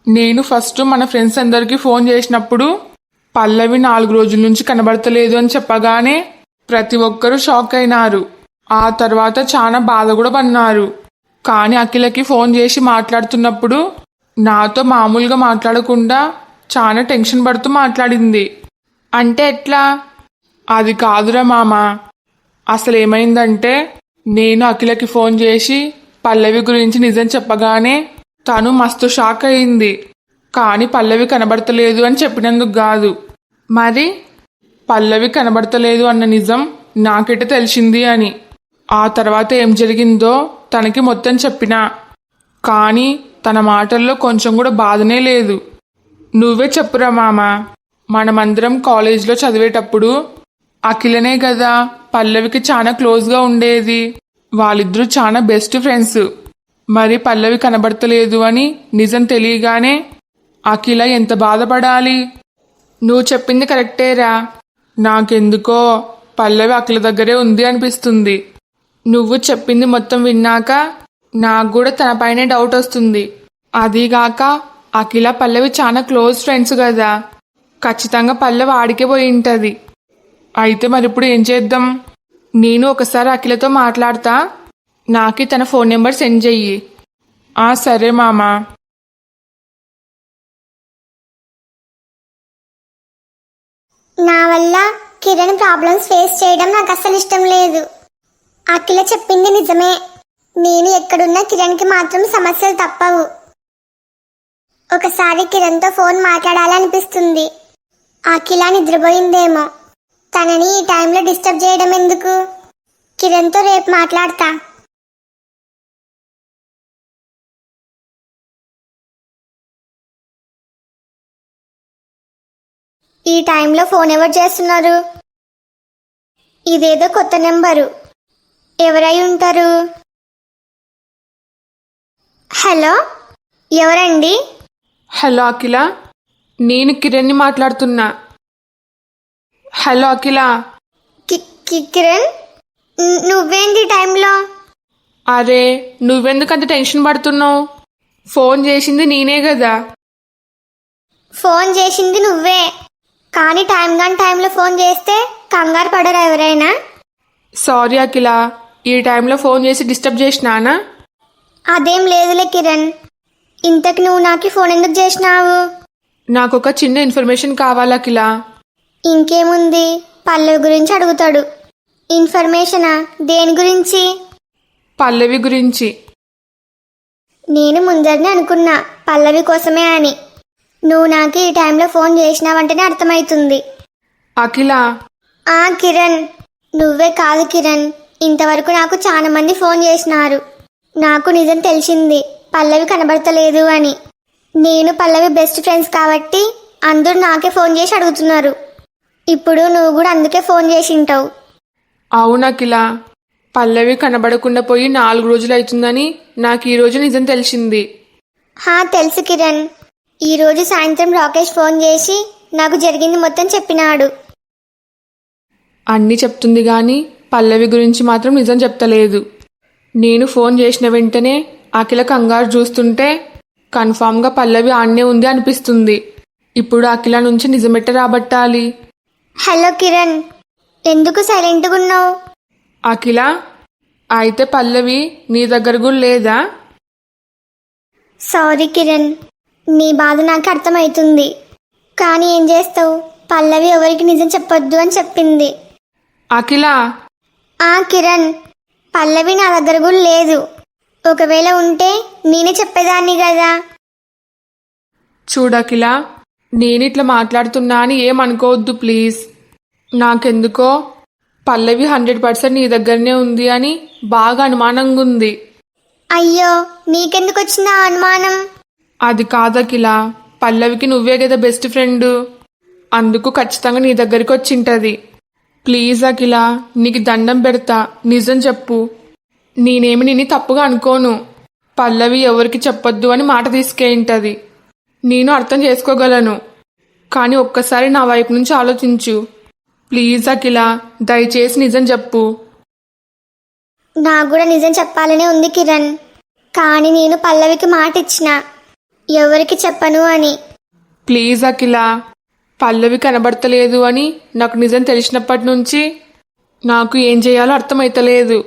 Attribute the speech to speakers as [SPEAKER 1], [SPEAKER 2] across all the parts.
[SPEAKER 1] నేను ఫస్ట్ మన ఫ్రెండ్స్ అందరికీ ఫోన్ చేసినప్పుడు పల్లవి 4 రోజుల నుంచి కనబడతలేదు అని చెప్పగానే ప్రతి ఒక్కరూ షాక్ అయినారు. ఆ తర్వాత చాలా బాధ కూడా పడినారు. కానీ అఖిలకి ఫోన్ చేసి మాట్లాడుతున్నప్పుడు నాతో మామూలుగా మాట్లాడకుండా చాలా టెన్షన్ పడుతూ మాట్లాడింది. అంటే ఎట్లా? అది కాదురా మామ, అసలు ఏమైందంటే నేను అఖిలకి ఫోన్ చేసి పల్లవి గురించి నిజం చెప్పగానే తను మస్తు షాక్ అయింది. కానీ పల్లవి కనబడతలేదు అని చెప్పినందుకు కాదు. మరి పల్లవి కనబడతలేదు అన్న నిజం నాకెట తెలిసింది అని. ఆ తర్వాత ఏం జరిగిందో తనకి మొత్తం చెప్పినా. కానీ తన మాటల్లో కొంచెం కూడా బాధనే లేదు. నువ్వే చెప్పురా మామ, మనమందరం కాలేజ్లో చదివేటప్పుడు అఖిలనే కదా పల్లవికి చాలా క్లోజ్గా ఉండేది. వాళ్ళిద్దరూ చాలా బెస్ట్ ఫ్రెండ్స్. మరి పల్లవి కనబడతలేదు అని నిజం తెలియగానే అఖిల ఎంత బాధపడాలి? నువ్వు చెప్పింది కరెక్టేరా. నాకెందుకో పల్లవి అఖిల దగ్గరే ఉంది అనిపిస్తుంది. నువ్వు చెప్పింది మొత్తం విన్నాక నాకు కూడా తనపైనే డౌట్ వస్తుంది. అదీగాక అఖిల పల్లవి చాలా క్లోజ్ ఫ్రెండ్స్ కదా, ఖచ్చితంగా పల్లవి ఆడికే పోయి ఉంటుంది. అయితే మరి ఇప్పుడు ఏం చేద్దాం? నేను ఒకసారి అఖిలతో మాట్లాడతా, నాకి తన ఫోన్ నెంబర్ సెండ్ చెయ్యి. సరే మామా.
[SPEAKER 2] నా వల్ల కిరణ్ ప్రాబ్లమ్స్ ఫేస్ చేయడం నాకు అస్సలు ఇష్టం లేదు. అఖిల చెప్పింది నిజమే. నేను ఎక్కడున్నా కిరణ్కి మాత్రం సమస్యలు తప్పవు. ఒకసారి కిరణ్తో ఫోన్ మాట్లాడాలనిపిస్తుంది. అఖిల నిద్రపోయిందేమో, తనని ఈ టైంలో డిస్టర్బ్ చేయడం ఎందుకు? కిరణ్తో రేపు మాట్లాడతా. ఈ టైంలో ఫోన్ ఎవరు చేస్తున్నారు? ఇదేదో కొత్త నెంబరు. ఎవరై ఉంటారు? హలో, ఎవరండి?
[SPEAKER 1] హలో అఖిల, నేను కిరణ్ని మాట్లాడుతున్నా. హలో అఖిల.
[SPEAKER 2] కిరణ్, నువ్వేంటి టైంలో?
[SPEAKER 1] అరే, నువ్వెందుకంత టెన్షన్ పడుతున్నావు? ఫోన్ చేసింది నేనే కదా.
[SPEAKER 2] ఫోన్ చేసింది నువ్వే, కానీ టైంలో ఫోన్ చేస్తే కంగారు పడరా ఎవరైనా?
[SPEAKER 1] సారీ అఖిల, ఈ టైంలో ఫోన్ చేసి డిస్టర్బ్ చేసినానా?
[SPEAKER 2] అదేం లేదులే కిరణ్. ఇంతకు నువ్వు నాకు ఫోన్ ఎందుకు చేసినావు?
[SPEAKER 1] నాకు ఒక చిన్న ఇన్ఫర్మేషన్ కావాలి అఖిల.
[SPEAKER 2] ఇంకేముంది, పల్లవి గురించి అడుగుతాడు. ఇన్ఫర్మేషనా? దేని గురించి?
[SPEAKER 1] పల్లవి గురించి.
[SPEAKER 2] నేను ముందరనే అనుకున్నా పల్లవి కోసమే అని. నువ్వు నాకు ఈ టైంలో ఫోన్ చేసినావంటేనే అర్థమవుతుంది.
[SPEAKER 1] అఖిల.
[SPEAKER 2] కిరణ్, నువ్వే కాదు కిరణ్, ఇంతవరకు నాకు చాలా మంది ఫోన్ చేసినారు. నాకు నిజం తెలిసింది, పల్లవి కనబడతలేదు అని. నేను పల్లవి బెస్ట్ ఫ్రెండ్స్ కాబట్టి అందరూ నాకే ఫోన్ చేసి అడుగుతున్నారు. ఇప్పుడు నువ్వు కూడా అందుకే ఫోన్ చేసింటావు.
[SPEAKER 1] అవును అఖిల, పల్లవి కనబడకుండా పోయి 4 రోజులు అవుతుందని నాకు ఈ రోజు నిజం తెలిసింది.
[SPEAKER 2] తెలుసు కిరణ్. ఈ రోజు సాయంత్రం రాకేష్ ఫోన్ చేసి నాకు జరిగింది మొత్తం చెప్పినాడు.
[SPEAKER 1] అన్నీ చెప్తుంది గాని పల్లవి గురించి మాత్రం నిజం చెప్తలేదు. నేను ఫోన్ చేసిన వెంటనే అఖిల కంగారు చూస్తుంటే కన్ఫామ్గా పల్లవి ఆన్నే ఉంది అనిపిస్తుంది. ఇప్పుడు అఖిల నుంచి నిజమెట్ట రాబట్టాలి?
[SPEAKER 2] హలో కిరణ్, ఎందుకు సైలెంట్గా ఉన్నావు?
[SPEAKER 1] అఖిల, అయితే పల్లవి నీ దగ్గర కూడా లేదా?
[SPEAKER 2] సారీ కిరణ్, నీ బాధ నాకు అర్థమవుతుంది. కానీ ఏం చేస్తావు, పల్లవి ఎవరికి నిజం చెప్పొద్దు అని చెప్పింది.
[SPEAKER 1] అఖిల.
[SPEAKER 2] కిరణ్, పల్లవి నా దగ్గర కూడా లేదు. ఒకవేళ ఉంటే నేనే చెప్పేదాన్ని కదా.
[SPEAKER 1] చూడఖిల, నేనిట్లా మాట్లాడుతున్నా అని ఏమనుకోవద్దు ప్లీజ్. నాకెందుకో పల్లవి 100% నీ దగ్గరనే ఉంది అని బాగా అనుమానంగా ఉంది.
[SPEAKER 2] అయ్యో, నీకెందుకు వచ్చిందా అనుమానం?
[SPEAKER 1] అది కాదఖిల, పల్లవికి నువ్వే కదా బెస్ట్ ఫ్రెండ్, అందుకు ఖచ్చితంగా నీ దగ్గరికి వచ్చింటది. ప్లీజ్ అఖిల, నీకు దండం పెడతా, నిజం చెప్పు. నేనేమి నిన్ను తప్పుగా అనుకోను. పల్లవి ఎవరికి చెప్పొద్దు అని మాట తీసుకేంటది. నేను అర్థం చేసుకోగలను. కానీ ఒక్కసారి నా వైపు నుంచి ఆలోచించు ప్లీజ్ అఖిల, దయచేసి నిజం చెప్పు.
[SPEAKER 2] నాకు కూడా నిజం చెప్పాలనే ఉంది కిరణ్, కానీ నేను పల్లవికి మాట ఇచ్చిన. ఎవరికి చెప్పను అని.
[SPEAKER 1] ప్లీజ్ అఖిల, పల్లవి కనబడతలేదు అని నాకు నిజం తెలిసినప్పటి నుంచి నాకు ఏం చేయాలో అర్థమైతలేదు.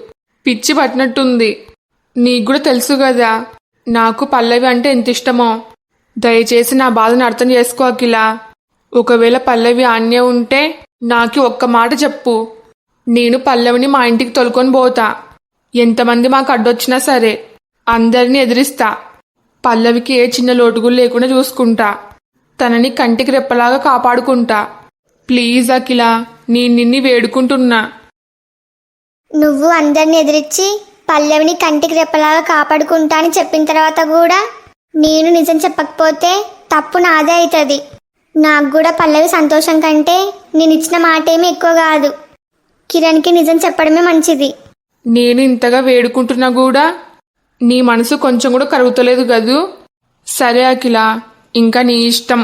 [SPEAKER 1] పిచ్చి పట్టినట్టుంది. నీకు కూడా తెలుసు కదా నాకు పల్లవి అంటే ఎంత ఇష్టమో. దయచేసి నా బాధను అర్థం చేసుకో అఖిల. ఒకవేళ పల్లవి ఆన్నే ఉంటే నాకు ఒక్క మాట చెప్పు. నేను పల్లవిని మా ఇంటికి తొలుకొని పోతా. ఎంతమంది మాకు అడ్డొచ్చినా సరే అందరినీ ఎదిరిస్తా. పల్లవికి ఏ చిన్న లోటుగులు లేకుండా చూసుకుంటా. తనని కంటికి రెప్పలాగా కాపాడుకుంటా. ప్లీజ్ అఖిల, నేను నిన్ను వేడుకుంటున్నా.
[SPEAKER 2] నువ్వు అందరిని ఎదిరించి పల్లవిని కంటికి రెప్పలాగా కాపాడుకుంటా అని చెప్పిన తర్వాత కూడా నేను నిజం చెప్పకపోతే తప్పు నాదే అవుతుంది. నాకు కూడా పల్లవి సంతోషం కంటే నేను ఇచ్చిన మాట ఏమీ ఎక్కువ కాదు. కిరణ్కి నిజం చెప్పడమే మంచిది.
[SPEAKER 1] నేను ఇంతగా వేడుకుంటున్నా కూడా నీ మనసు కొంచెం కూడా కరుగుతలేదు కదూ. సరే అఖిల, ఇంకా నీ ఇష్టం.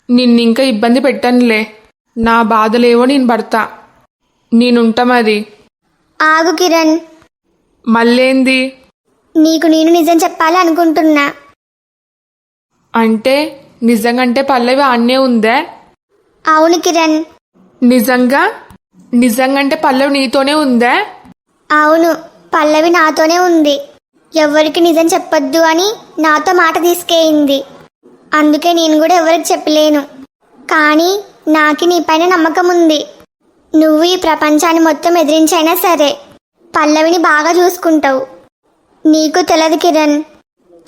[SPEAKER 1] నిన్నింకా ఇబ్బంది పెట్టనులే. నా బాధలేవో నేను పడతా. నేనుంటా మరి.
[SPEAKER 2] ఆగు కిరణ్.
[SPEAKER 1] మళ్ళేంది?
[SPEAKER 2] నీకు నేను నిజం చెప్పాలి అనుకుంటున్నా.
[SPEAKER 1] అంటే నిజంగంటే పల్లవి ఆన్నే ఉందే?
[SPEAKER 2] అవును కిరణ్.
[SPEAKER 1] నిజంగా? నిజంగంటే పల్లవి నీతోనే ఉందే?
[SPEAKER 2] అవును, పల్లవి నాతోనే ఉంది. ఎవరికి నిజం చెప్పొద్దు అని నాతో మాట తీసుకేయింది. అందుకే నేను కూడా ఎవరికి చెప్పలేను. కానీ నాకు నీపైన నమ్మకం ఉంది. నువ్వు ఈ ప్రపంచాన్ని మొత్తం ఎదిరించైనా సరే పల్లవిని బాగా చూసుకుంటావు. నీకు తెలియదు కిరణ్,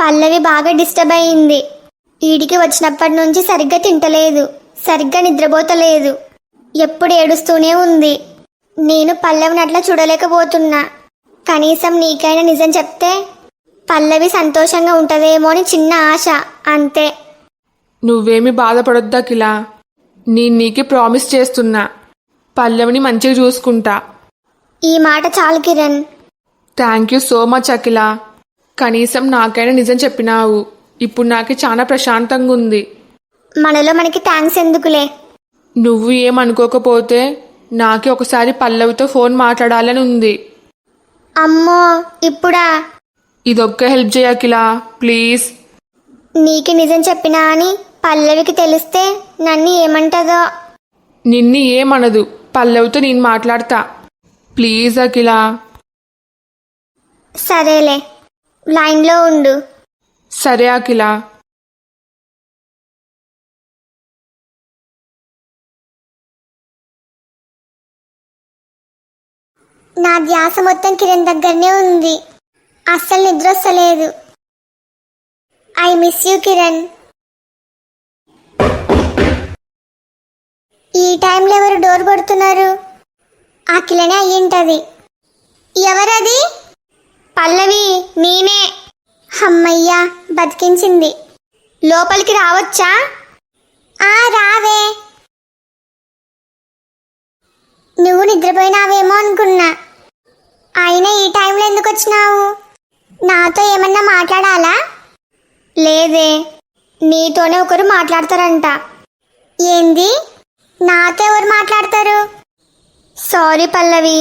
[SPEAKER 2] పల్లవి బాగా డిస్టర్బ్ అయింది. ఈడికి వచ్చినప్పటి నుంచి సరిగ్గా తింటలేదు, సరిగ్గా నిద్రపోతలేదు, ఎప్పుడు ఏడుస్తూనే ఉంది. నేను పల్లవిని అట్లా చూడలేకపోతున్నా. కనీసం నీకైనా నిజం చెప్తే పల్లవి సంతోషంగా ఉంటదేమో అని చిన్న ఆశ, అంతే.
[SPEAKER 1] నువ్వేమి బాధపడొద్దు అఖిల. నేను నీకు ప్రామిస్ చేస్తున్నా, పల్లవిని మంచిగా చూసుకుంటా.
[SPEAKER 2] ఈ మాట చాలు Kiran.
[SPEAKER 1] Thank you so much Akhila. కనీసం నాకైనా నిజం చెప్పినావు. ఇప్పుడు నాకు చాలా ప్రశాంతంగా ఉంది.
[SPEAKER 2] మనలో మనకి థ్యాంక్స్ ఎందుకులే.
[SPEAKER 1] నువ్వు ఏమనుకోకపోతే నాకే ఒకసారి పల్లవితో ఫోన్ మాట్లాడాలని ఉంది.
[SPEAKER 2] అమ్మో, ఇప్పుడా?
[SPEAKER 1] ఇదొక్క హెల్ప్ చేయ అఖిల, ప్లీజ్.
[SPEAKER 2] నీకు నిజం చెప్పినా అని పల్లవికి తెలిస్తే నన్ను ఏమంటదో.
[SPEAKER 1] నిన్ను ఏమనదు. పల్లవితో నేను మాట్లాడతా. ప్లీజ్ అఖిల.
[SPEAKER 2] సరేలే, లైన్లో ఉండు.
[SPEAKER 1] సరే అఖిల.
[SPEAKER 2] నా ధ్యాస మొత్తం కిరణ్ దగ్గరనే ఉంది. అస్సలు నిద్ర వస్తలేదు. I miss you Kiran. ఈ టైంలో ఎవరు డోర్ కొడుతున్నారు? అఖిలనే అయ్యింటది. ఎవరది? పల్లవి, నేనే. అమ్మయ్యా, బతికించింది. లోపలికి రావచ్చా? రావే. నువ్వు నిద్రపోయినావేమో అనుకున్నా. అయినా ఈ టైంలో ఎందుకు వచ్చినావు? నాతో ఏమన్నా మాట్లాడాలా? లేదే, నీతోనే ఒకరు మాట్లాడతారంట. ఏంది? నాతో ఎవరు మాట్లాడతారు? సారీ పల్లవి,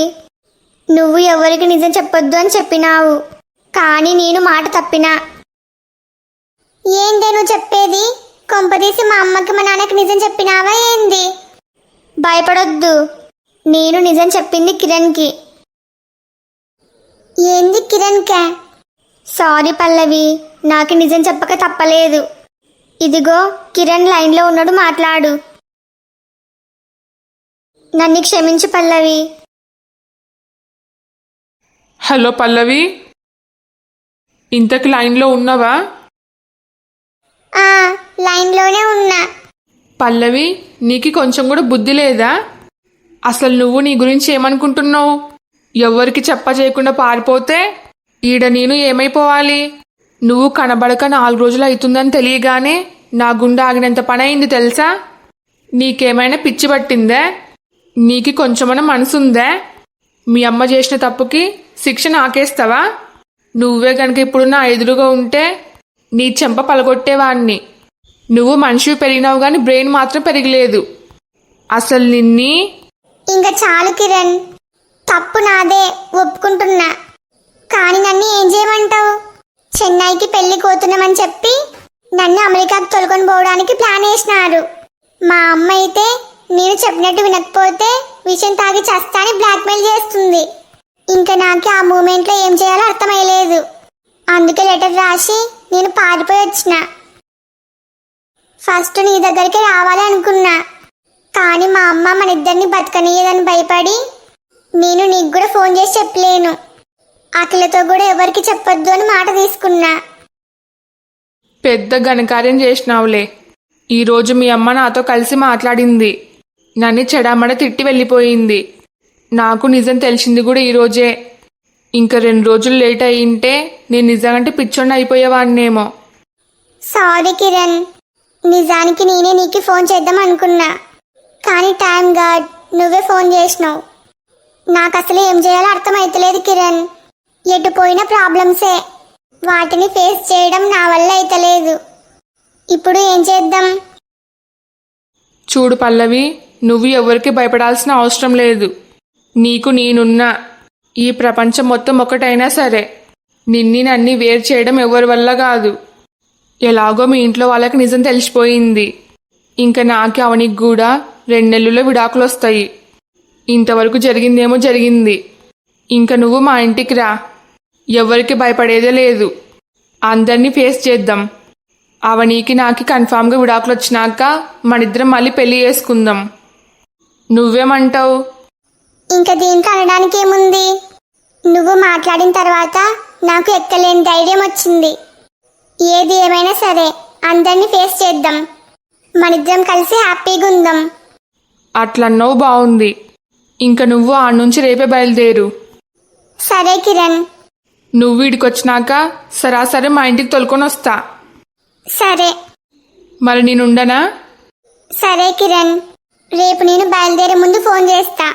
[SPEAKER 2] నువ్వు ఎవరికి నిజం చెప్పొద్దు అని చెప్పినావు, కానీ నేను మాట తప్పినా. ఏంటి నువ్వు చెప్పేది? కొంపదీసి మా అమ్మకి మా నాన్నకి నిజం చెప్పినావా ఏంది? భయపడొద్దు, నేను నిజం చెప్పింది కిరణ్కి. ఏంది కిరణ్కా? సారీ పల్లవి, నాకు నిజం చెప్పక తప్పలేదు. ఇదిగో కిరణ్ లైన్లో ఉన్నాడు, మాట్లాడు. నన్ను క్షమించు పల్లవి.
[SPEAKER 1] హలో పల్లవి, ఇంతకు లైన్లో ఉన్నావా?
[SPEAKER 2] లైన్లోనే ఉన్నా.
[SPEAKER 1] పల్లవి, నీకు కొంచెం కూడా బుద్ధి లేదా? అసలు నువ్వు నీ గురించి ఏమనుకుంటున్నావు? ఎవరికి చేయకుండా పారిపోతే ఈడ నేను ఏమైపోవాలి? నువ్వు కనబడక 4 రోజులు అవుతుందని తెలియగానే నా గుండె ఆగినంత పని అయింది తెలుసా? నీకేమైనా పిచ్చి పట్టిందే? నీకు కొంచెమన్నా మనసుందే? మీ అమ్మ చేసిన తప్పుకి శిక్ష నాకేస్తావా? నువ్వే గనక ఇప్పుడు నా ఎదురుగా ఉంటే నీ చెంప పలగొట్టేవాణ్ణి. నువ్వు మనిషి పెరిగినావు కానీ బ్రెయిన్ మాత్రం పెరిగలేదు. అసలు నిన్ని.
[SPEAKER 2] ఇంకా చాలు కిరణ్, తప్పు నాదే, ఒప్పుకుంటున్నా. కానీ నన్ను ఏం చేయమంటావు? చెన్నైకి పెళ్లి కోతున్నామని చెప్పి నన్ను అమెరికాకు తొలుకొని పోవడానికి ప్లాన్ వేసినారు. మా అమ్మ అయితే నేను చెప్పినట్టు వినకపోతే విషయం తాగి చస్తాని బ్లాక్మెయిల్ చేస్తుంది. ఇంకా నాకు ఆ మూమెంట్లో ఏం చేయాలో అర్థమయ్యలేదు. అందుకే లెటర్ రాసి నేను పారిపోయి వచ్చిన. ఫస్ట్ నీ దగ్గరికి రావాలి అనుకున్నా, కానీ మా అమ్మ మన ఇద్దరిని బతకనీయదని భయపడి నేను నీకు కూడా ఫోన్ చేసి చెప్పలేను. అఖిలతో కూడా ఎవరికి చెప్పొద్దు అని మాట తీసుకున్నా.
[SPEAKER 1] పెద్ద ఘనకార్యం చేసినావులే. ఈరోజు మీ అమ్మ నాతో కలిసి మాట్లాడింది. నన్ను చెడామడ తిట్టి వెళ్ళిపోయింది. నాకు నిజం తెలిసింది కూడా ఈరోజే. ఇంకా 2 రోజులు లేట్ అయ్యింటే నేను నిజంగా పిచ్చోడిని అయిపోయేవాడినేమో.
[SPEAKER 2] సారీ కిరణ్, నిజానికి నేనే నీకు ఫోన్ చేద్దాం అనుకున్నా, కానీ టైం గాడ్ నువ్వే ఫోన్ చేసినావు. నాకు అసలు ఏం చేయాలో అర్థమైతలేదు కిరణ్. ఎటు పోయిన ప్రాబ్లమ్సే, వాటిని ఫేస్ చేయడం నా వల్ల అయితలేదు. ఇప్పుడు ఏం చేద్దాం?
[SPEAKER 1] చూడు పల్లవి, నువ్వు ఎవరికి భయపడాల్సిన అవసరం లేదు. నీకు నేనున్నా. ఈ ప్రపంచం మొత్తం ఒకటైనా సరే నన్ను వేరు చేయడం ఎవరి వల్ల కాదు. ఎలాగో మీ ఇంట్లో వాళ్ళకి నిజం తెలిసిపోయింది. ఇంకా నాకి అవనికి కూడా 2 నెలల్లో విడాకులు వస్తాయి. ఇంతవరకు జరిగిందేమో జరిగింది. ఇంకా నువ్వు మా ఇంటికి రా. ఎవరికి భయపడేదే లేదు. అందరినీ ఫేస్ చేద్దాం. అవనీకి నాకి కన్ఫామ్గా విడాకులు వచ్చినాక మనిద్దరం మళ్ళీ పెళ్లి చేసుకుందాం. నువ్వేమంటావు?
[SPEAKER 2] ఇంకా దీంట్లో అనడానికి ఏముంది? నువ్వు మాట్లాడిన తర్వాత నాకు ఎక్కలేని ధైర్యం వచ్చింది. ఏది ఏమైనా సరే అందరినీ ఫేస్ చేద్దాం. మనిద్దరం కలిసి హ్యాపీగా ఉందాం.
[SPEAKER 1] అట్లన్నావు, బాగుంది. ఇంకా నువ్వు ఆ నుంచి రేపే బయలుదేరు.
[SPEAKER 2] సరే కిరణ్.
[SPEAKER 1] నువ్వు ఇడికొచ్చినాక సరాసరి మా ఇంటికి తొలుకొని వస్తా.
[SPEAKER 2] సరే.
[SPEAKER 1] మరి నేనుండనా?
[SPEAKER 2] సరే కిరణ్, రేపు నేను బయలుదేరే ముందు ఫోన్ చేస్తా.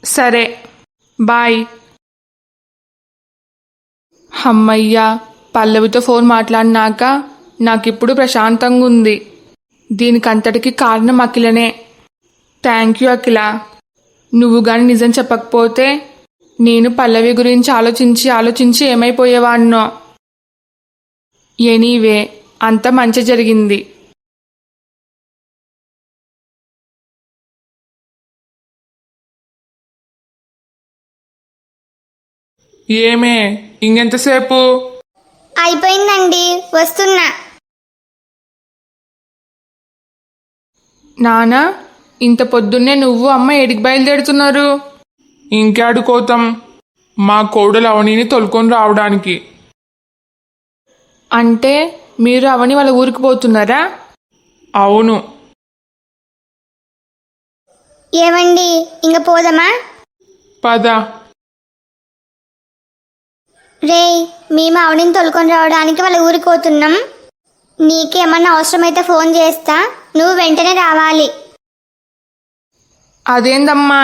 [SPEAKER 1] సరే, బాయ్. అమ్మయ్యా, పల్లవితో ఫోన్ మాట్లాడినాక నాకిప్పుడు ప్రశాంతంగా ఉంది. దీనికంతటికి కారణం అఖిలనే. థ్యాంక్ యూ అఖిల. నువ్వు గాని నిజం చెప్పకపోతే నేను పల్లవి గురించి ఆలోచించి ఏమైపోయేవాణ్ణో. ఎనీవే, అంత మంచి జరిగింది.
[SPEAKER 3] ఏమే ఇంకెంతసేపు?
[SPEAKER 2] అయిపోయిందండి, వస్తున్నా.
[SPEAKER 1] నానా, ఇంత పొద్దున్నే నువ్వు అమ్మ ఏడికి బయలుదేరుతున్నారు?
[SPEAKER 3] ఇంకాడుకోతాం, మా కోడలు అవనిని తొలుకొని రావడానికి.
[SPEAKER 1] అంటే మీరు అవని వాళ్ళ ఊరికి పోతున్నారా?
[SPEAKER 3] అవును.
[SPEAKER 2] ఏమండి, ఇంక పోదామా?
[SPEAKER 3] పద.
[SPEAKER 2] రేయ్, మేము అవనిని తొలుకొని రావడానికి వాళ్ళ ఊరికి పోతున్నాం. నీకేమన్నా అవసరమైతే ఫోన్ చేస్తా, నువ్వు వెంటనే రావాలి.
[SPEAKER 1] అదేందమ్మా,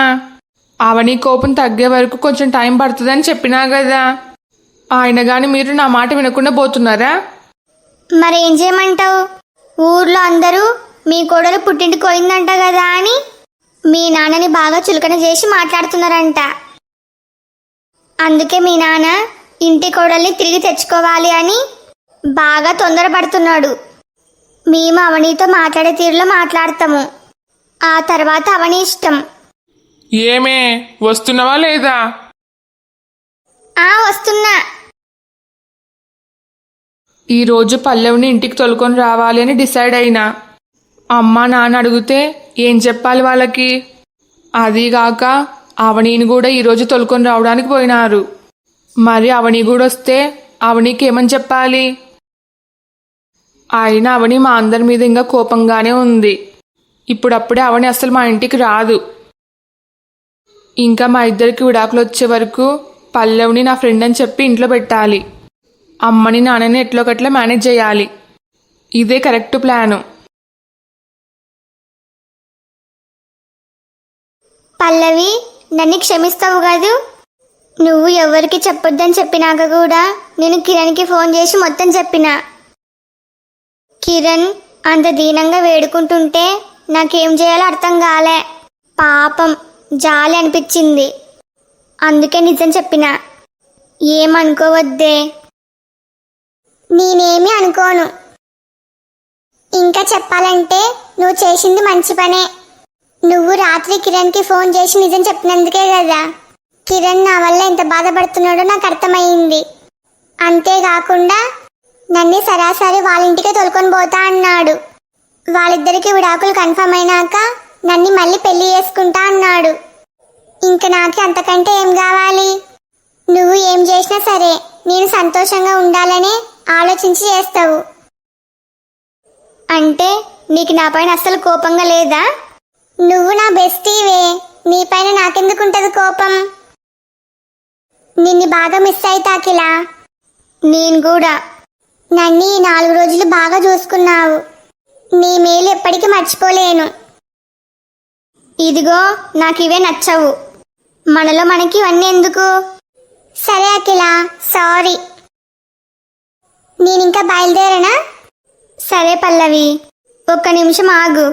[SPEAKER 1] అవని కోపం తగ్గే వరకు కొంచెం టైం పడుతుందని చెప్పినా కదా. ఆయన గాని మీరు నా మాట వినకుండా పోతున్నారా?
[SPEAKER 2] మరేం చేయమంటావు? ఊర్లో అందరూ మీ కోడలు పుట్టింటికి పోయిందంట కదా అని మీ నాన్నని బాగా చులకన చేసి మాట్లాడుతున్నారంట. అందుకే మీ నాన్న ఇంటి కోడల్ని తిరిగి తెచ్చుకోవాలి అని బాగా తొందరపడుతున్నాడు. మేము అవనితో మాట్లాడే తీరులో మాట్లాడతాము. ఆ తర్వాత అవని ఇష్టం.
[SPEAKER 3] ఏమే వస్తున్నావా లేదా?
[SPEAKER 2] వస్తున్నా.
[SPEAKER 1] ఈరోజు పల్లవిని ఇంటికి తొలుకొని రావాలి అని డిసైడ్ అయినా. అమ్మ నాన్న అడిగితే ఏం చెప్పాలి వాళ్ళకి? అదీగాక అవనీని కూడా ఈరోజు తొలుకొని రావడానికి పోయినారు. మరి అవని కూడా వస్తే అవనీకి ఏమని చెప్పాలి? అయినా అవని మా అందరి మీద ఇంకా కోపంగానే ఉంది. ఇప్పుడప్పుడే అవని అసలు మా ఇంటికి రాదు. ఇంకా మా ఇద్దరికి విడాకులు వచ్చే వరకు పల్లవిని నా ఫ్రెండ్ అని చెప్పి ఇంట్లో పెట్టాలి. అమ్మని నాన్నని ఎట్లోకట్లా మేనేజ్ చేయాలి. ఇదే కరెక్ట్ ప్లాను.
[SPEAKER 2] పల్లవి, నన్ను క్షమిస్తావు కాదు? నువ్వు ఎవరికి చెప్పొద్దని చెప్పినాక కూడా నేను కిరణ్కి ఫోన్ చేసి మొత్తం చెప్పినా. కిరణ్ అంత దీనంగా వేడుకుంటుంటే నాకేం చేయాలో అర్థం కాలే. పాపం, జాలి అనిపించింది. అందుకే నిజం చెప్పినా. ఏమనుకోవద్దే. నేనేమీ అనుకోను. ఇంకా చెప్పాలంటే నువ్వు చేసింది మంచి పనే. నువ్వు రాత్రి కిరణ్కి ఫోన్ చేసి నిజం చెప్పినందుకే కదా కిరణ్ నా వల్ల ఎంత బాధపడుతున్నాడో నాకు అర్థమైంది. అంతేకాకుండా నన్ను సరాసరి వాళ్ళ ఇంటికి తోలుకొని పోతా అన్నాడు. వాళ్ళిద్దరికి విడాకులు కన్ఫర్మ్ అయినాక నన్ను మళ్ళీ పెళ్లి చేసుకుంటా అన్నాడు. ఇంక నాకు అంతకంటే ఏం కావాలి? నువ్వు ఏం చేసినా సరే నేను సంతోషంగా ఉండాలనే ఆలోచించి చేస్తావు. అంటే నీకు నా పైన అస్సలు కోపంగా లేదా? నువ్వు నా బెస్టీవే, నీ పైన నాకెందుకుంటది కోపం? నిన్ను బాగా మిస్ అయితా అఖిల. నేను కూడా. నన్ను ఈ 4 రోజులు బాగా చూసుకున్నావు. నీ మేలు ఎప్పటికీ మర్చిపోలేను. ఇదిగో నాకు ఇవే నచ్చవు. మనలో మనకి ఇవన్నీ ఎందుకు? సరే అఖిల, సారీ. నేనింకా బయలుదేరనా? సరే పల్లవి, ఒక్క నిమిషం ఆగు.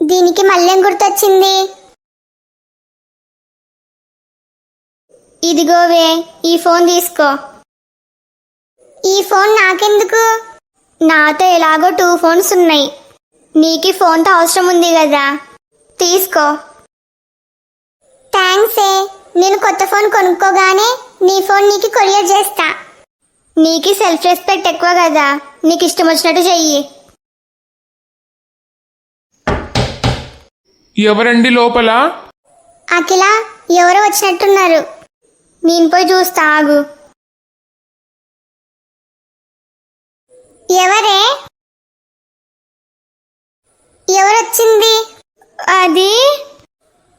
[SPEAKER 2] దీనికి మళ్ళేం గుర్తొచ్చింది? ఇదిగోవే, ఈ ఫోన్ తీసుకో. ఈ ఫోన్ నాకెందుకు? నాతో ఎలాగో 2 ఫోన్స్ ఉన్నాయి. నీకు ఫోన్తో అవసరం ఉంది కదా, తీసుకో. థ్యాంక్సే. నేను కొత్త ఫోన్ కొనుక్కోగానే నీ ఫోన్ నీకు కొరియర్ చేస్తా. నీకు సెల్ఫ్ రెస్పెక్ట్ ఎక్కువ కదా, నీకు ఇష్టం వచ్చినట్టు చెయ్యి.
[SPEAKER 3] ఎవరండి లోపల?
[SPEAKER 2] అఖిల, ఎవరో వచ్చినట్టున్నారు. నేను పోయి చూస్తా, ఆగు. ఎవరే? ఎవరొచ్చింది? అది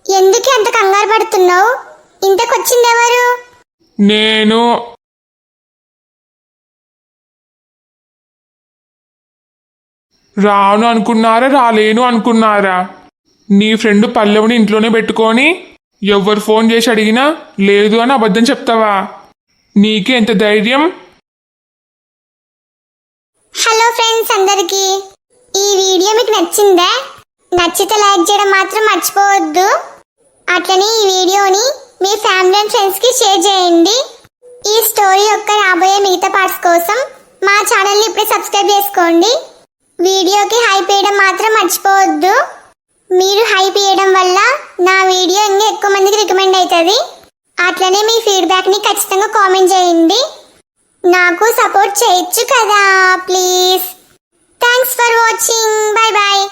[SPEAKER 2] ఎందుకు అంత కంగారు పడుతున్నావు? ఇంతకొచ్చింది ఎవరు?
[SPEAKER 3] నేను. రాను అనుకున్నారా, రాలేను అనుకున్నారా? నీ ఫ్రెండ్ పల్లవిని ఇంట్లోనే పెట్టుకొని ఎవరు ఫోన్ చేసి అడిగినా లేదు అని అబద్ధం చెప్తావా? నీకే ఎంత ధైర్యం?
[SPEAKER 2] హలో ఫ్రెండ్స్ అందరికీ, ఈ వీడియో మీకు నచ్చిందా? నచ్చితే లైక్ చేయడం మాత్రం మర్చిపోవద్దు. అట్లనే ఈ వీడియోని మీ ఫ్యామిలీ అండ్ ఫ్రెండ్స్కి షేర్ చేయండి. ఈ స్టోరీ యొక్క రాబోయే మిగతా పార్ట్స్ కోసం మా ఛానల్ని ఇప్పుడే సబ్స్క్రైబ్ చేసుకోండి. వీడియోకి హైప్ వేయడం మాత్రం మర్చిపోవద్దు. మీరు హైప్ వేయడం వల్ల నా వీడియో ఇంకా ఎక్కువ మందికి రికమెండ్ అవుతుంది. అట్లనే మీ ఫీడ్బ్యాక్ని ఖచ్చితంగా కామెంట్ చేయండి. నాకు సపోర్ట్ చేయొచ్చు కదా please. Thanks for watching. Bye bye.